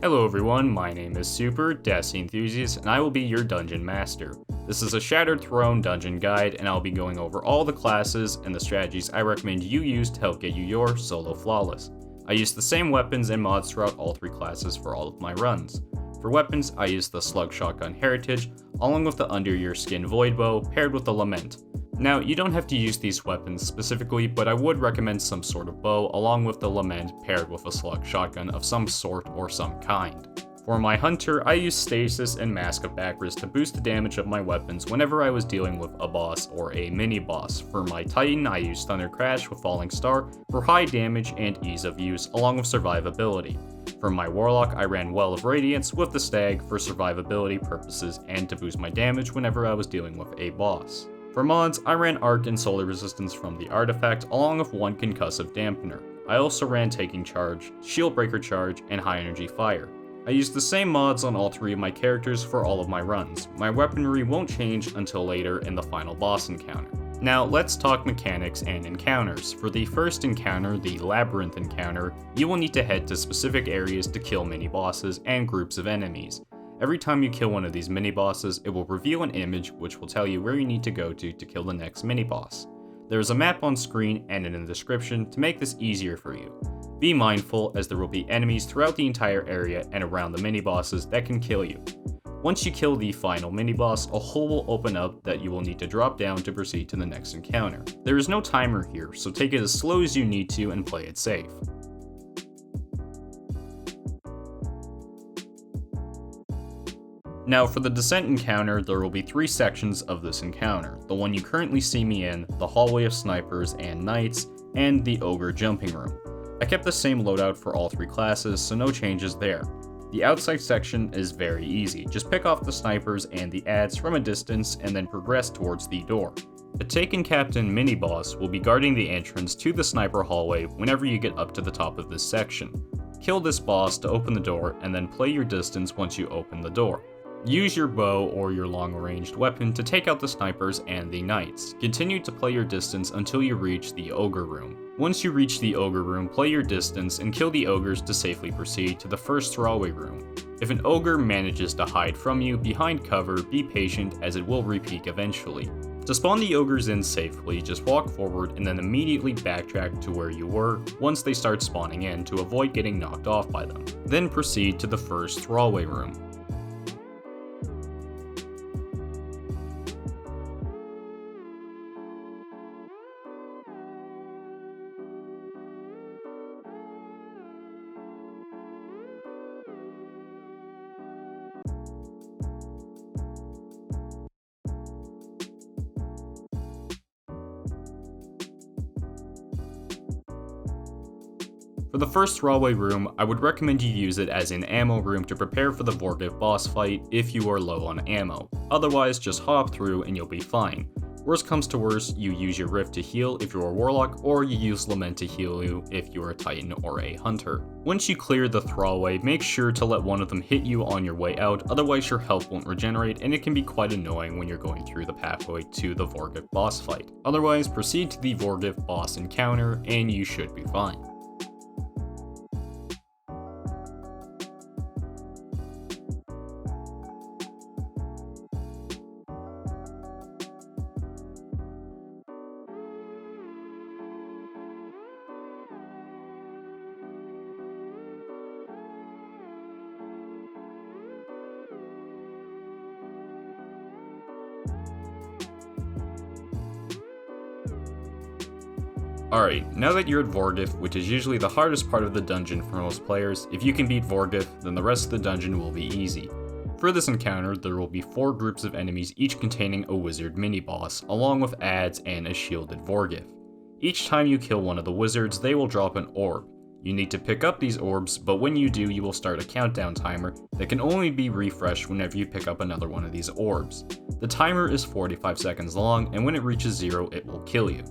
Hello everyone, my name is Super Destiny Enthusiast, and I will be your Dungeon Master. This is a Shattered Throne dungeon guide, and I'll be going over all the classes and the strategies I recommend you use to help get you your solo flawless. I use the same weapons and mods throughout all three classes for all of my runs. For weapons, I use the Slug Shotgun Heritage, along with the Under Your Skin Void Bow, paired with the Lament. Now, you don't have to use these weapons specifically, but I would recommend some sort of bow along with the Lament paired with a Slug Shotgun of some sort or some kind. For my Hunter, I use Stasis and Mask of Bacchus to boost the damage of my weapons whenever I was dealing with a boss or a mini-boss. For my Titan, I use Thunder Crash with Falling Star for high damage and ease of use, along with survivability. For my Warlock, I ran Well of Radiance with the Stag for survivability purposes and to boost my damage whenever I was dealing with a boss. For mods, I ran Arc and Solar Resistance from the Artifact, along with one Concussive Dampener. I also ran Taking Charge, Shield Breaker Charge, and High Energy Fire. I used the same mods on all three of my characters for all of my runs. My weaponry won't change until later in the final boss encounter. Now let's talk mechanics and encounters. For the first encounter, the Labyrinth encounter, you will need to head to specific areas to kill mini-bosses and groups of enemies. Every time you kill one of these mini-bosses, it will reveal an image which will tell you where you need to go to kill the next mini-boss. There is a map on screen and in the description to make this easier for you. Be mindful, as there will be enemies throughout the entire area and around the mini-bosses that can kill you. Once you kill the final mini-boss, a hole will open up that you will need to drop down to proceed to the next encounter. There is no timer here, so take it as slow as you need to and play it safe. Now for the Descent encounter, there will be three sections of this encounter. The one you currently see me in, the Hallway of Snipers and Knights, and the Ogre Jumping Room. I kept the same loadout for all three classes, so no changes there. The outside section is very easy. Just pick off the snipers and the adds from a distance and then progress towards the door. The Taken Captain mini-boss will be guarding the entrance to the sniper hallway whenever you get up to the top of this section. Kill this boss to open the door and then play your distance once you open the door. Use your bow or your long-ranged weapon to take out the snipers and the knights. Continue to play your distance until you reach the Ogre Room. Once you reach the Ogre Room, play your distance and kill the ogres to safely proceed to the First Thrallway room. If an ogre manages to hide from you behind cover, be patient as it will repeat eventually. To spawn the ogres in safely, just walk forward and then immediately backtrack to where you were once they start spawning in to avoid getting knocked off by them. Then proceed to the First Thrallway room. For the First Thrallway room, I would recommend you use it as an ammo room to prepare for the Vorgeth boss fight if you are low on ammo. Otherwise, just hop through and you'll be fine. Worst comes to worst, you use your Rift to heal if you're a Warlock, or you use Lament to heal you if you're a Titan or a Hunter. Once you clear the Thrallway, make sure to let one of them hit you on your way out, otherwise your health won't regenerate and it can be quite annoying when you're going through the pathway to the Vorgeth boss fight. Otherwise, proceed to the Vorgeth boss encounter and you should be fine. Alright, now that you're at Vorgeth, which is usually the hardest part of the dungeon for most players, if you can beat Vorgeth, then the rest of the dungeon will be easy. For this encounter, there will be 4 groups of enemies each containing a wizard mini-boss, along with adds and a shielded Vorgeth. Each time you kill one of the wizards, they will drop an orb. You need to pick up these orbs, but when you do, you will start a countdown timer that can only be refreshed whenever you pick up another one of these orbs. The timer is 45 seconds long, and when it reaches 0, it will kill you.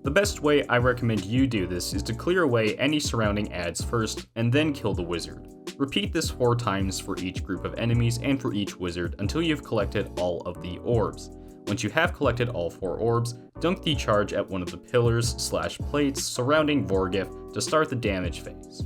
The best way I recommend you do this is to clear away any surrounding adds first, and then kill the wizard. Repeat this 4 times for each group of enemies and for each wizard until you've collected all of the orbs. Once you have collected all 4 orbs, dunk the charge at one of the pillars/plates surrounding Vorgeth to start the damage phase.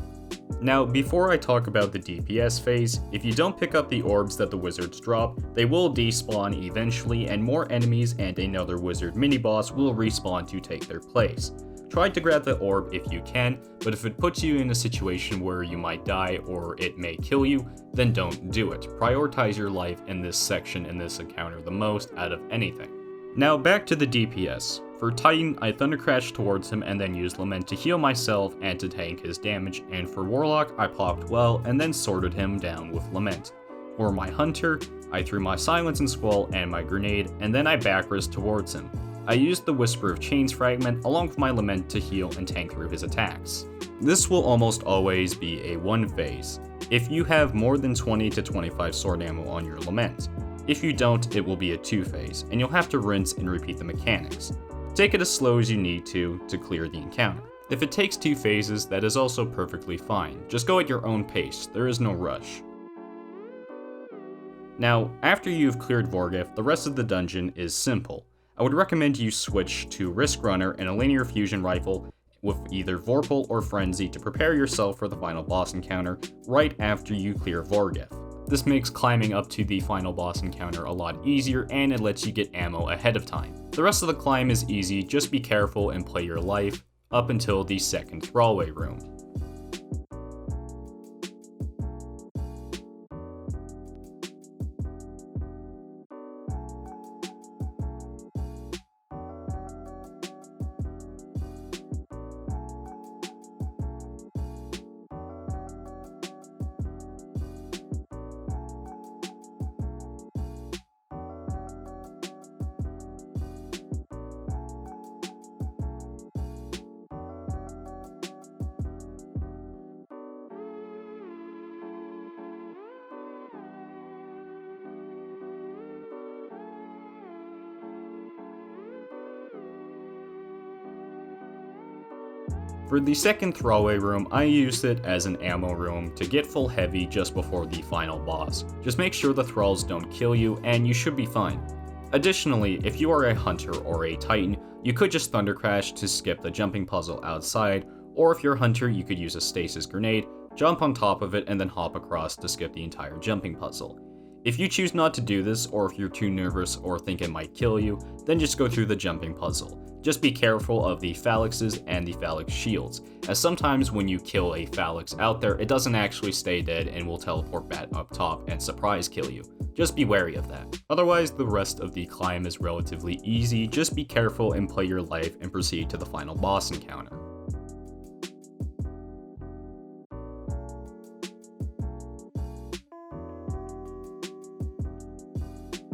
Now, before I talk about the DPS phase, if you don't pick up the orbs that the wizards drop, they will despawn eventually and more enemies and another wizard mini-boss will respawn to take their place. Try to grab the orb if you can, but if it puts you in a situation where you might die or it may kill you, then don't do it. Prioritize your life in this section in this encounter the most out of anything. Now back to the DPS. For Titan, I Thunder Crash towards him and then used Lament to heal myself and to tank his damage, and for Warlock, I popped well and then sorted him down with Lament. For my Hunter, I threw my Silence and Squall and my Grenade, and then I back-risked towards him. I used the Whisper of Chains fragment along with my Lament to heal and tank through his attacks. This will almost always be a one phase, if you have more than 20 to 25 sword ammo on your Lament. If you don't, it will be a 2 phase, and you'll have to rinse and repeat the mechanics. Take it as slow as you need to clear the encounter. If it takes 2 phases, that is also perfectly fine. Just go at your own pace, there is no rush. Now, after you've cleared Vorgeth, the rest of the dungeon is simple. I would recommend you switch to Risk Runner and a linear fusion rifle with either Vorpal or Frenzy to prepare yourself for the final boss encounter right after you clear Vorgeth. This makes climbing up to the final boss encounter a lot easier and it lets you get ammo ahead of time. The rest of the climb is easy, just be careful and play your life up until the second Thrallway room. For the second Thrallway room, I used it as an ammo room to get full heavy just before the final boss. Just make sure the thralls don't kill you and you should be fine. Additionally, if you are a hunter or a titan, you could just Thunder Crash to skip the jumping puzzle outside, or if you're a hunter you could use a stasis grenade, jump on top of it and then hop across to skip the entire jumping puzzle. If you choose not to do this, or if you're too nervous or think it might kill you, then just go through the jumping puzzle. Just be careful of the phalanxes and the phalanx shields, as sometimes when you kill a phalanx out there, it doesn't actually stay dead and will teleport back up top and surprise kill you. Just be wary of that. Otherwise, the rest of the climb is relatively easy, just be careful and play your life and proceed to the final boss encounter.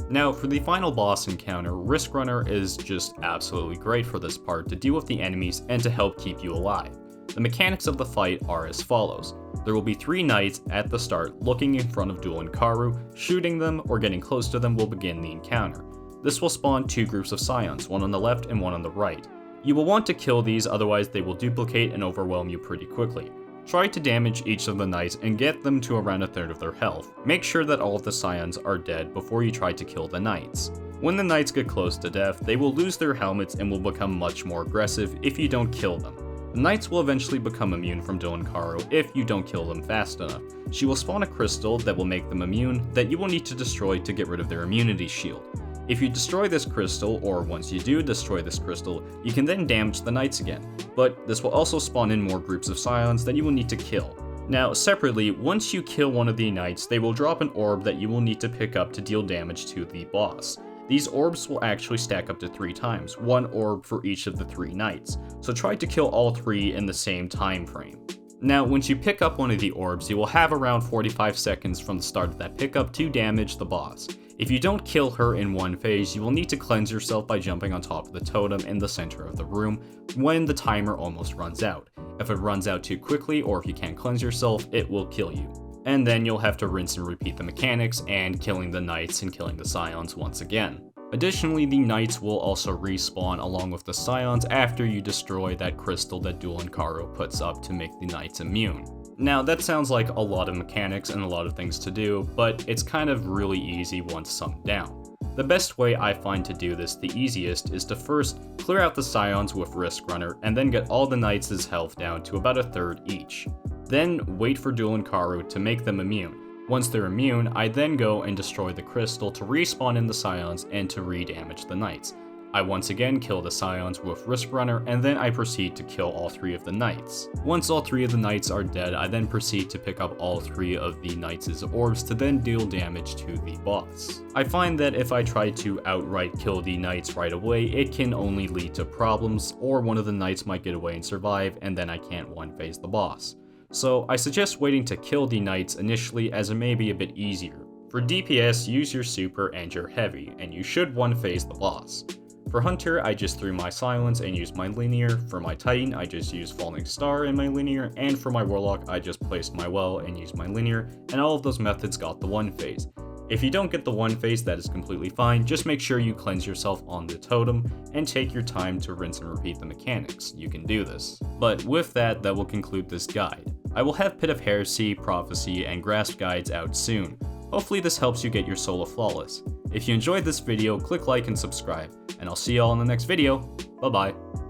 Now, for the final boss encounter, Risk Runner is just absolutely great for this part to deal with the enemies and to help keep you alive. The mechanics of the fight are as follows. There will be 3 knights at the start looking in front of Incaru, shooting them or getting close to them will begin the encounter. This will spawn 2 groups of scions, one on the left and one on the right. You will want to kill these, otherwise they will duplicate and overwhelm you pretty quickly. Try to damage each of the knights and get them to around a third of their health. Make sure that all of the scions are dead before you try to kill the knights. When the knights get close to death, they will lose their helmets and will become much more aggressive if you don't kill them. The knights will eventually become immune from Incaru if you don't kill them fast enough. She will spawn a crystal that will make them immune that you will need to destroy to get rid of their immunity shield. If you destroy this crystal, or once you do destroy this crystal, you can then damage the knights again, but this will also spawn in more groups of scions that you will need to kill. Now, separately, once you kill one of the knights, they will drop an orb that you will need to pick up to deal damage to the boss. These orbs will actually stack up to 3 times, 1 orb for each of the 3 knights, so try to kill all 3 in the same time frame. Now, once you pick up one of the orbs, you will have around 45 seconds from the start of that pickup to damage the boss. If you don't kill her in one phase, you will need to cleanse yourself by jumping on top of the totem in the center of the room when the timer almost runs out. If it runs out too quickly, or if you can't cleanse yourself, it will kill you. And then you'll have to rinse and repeat the mechanics and killing the knights and killing the scions once again. Additionally, the knights will also respawn along with the scions after you destroy that crystal that Incaru puts up to make the knights immune. Now, that sounds like a lot of mechanics and a lot of things to do, but it's kind of really easy once summed down. The best way I find to do this the easiest is to first clear out the scions with Risk Runner and then get all the knights' health down to about a third each. Then wait for dual Incaru to make them immune. Once they're immune, I then go and destroy the crystal to respawn in the Scions and to re-damage the knights. I once again kill the Scions with Risk Runner, and then I proceed to kill all 3 of the knights. Once all 3 of the knights are dead, I then proceed to pick up all 3 of the knights' orbs to then deal damage to the boss. I find that if I try to outright kill the knights right away, it can only lead to problems, or one of the knights might get away and survive, and then I can't one-phase the boss. So I suggest waiting to kill the knights initially, as it may be a bit easier. For DPS, use your super and your heavy, and you should one-phase the boss. For Hunter, I just threw my Silence and used my linear. For my Titan, I just used Falling Star in my linear, and for my Warlock, I just placed my well and used my linear, and all of those methods got the one phase. If you don't get the one phase, that is completely fine. Just make sure you cleanse yourself on the totem and take your time to rinse and repeat the mechanics. You can do this. But with that will conclude this guide. I will have Pit of Heresy, Prophecy, and Grasp guides out soon. Hopefully this helps you get your solo flawless. If you enjoyed this video, click like and subscribe, and I'll see y'all in the next video. Bye bye.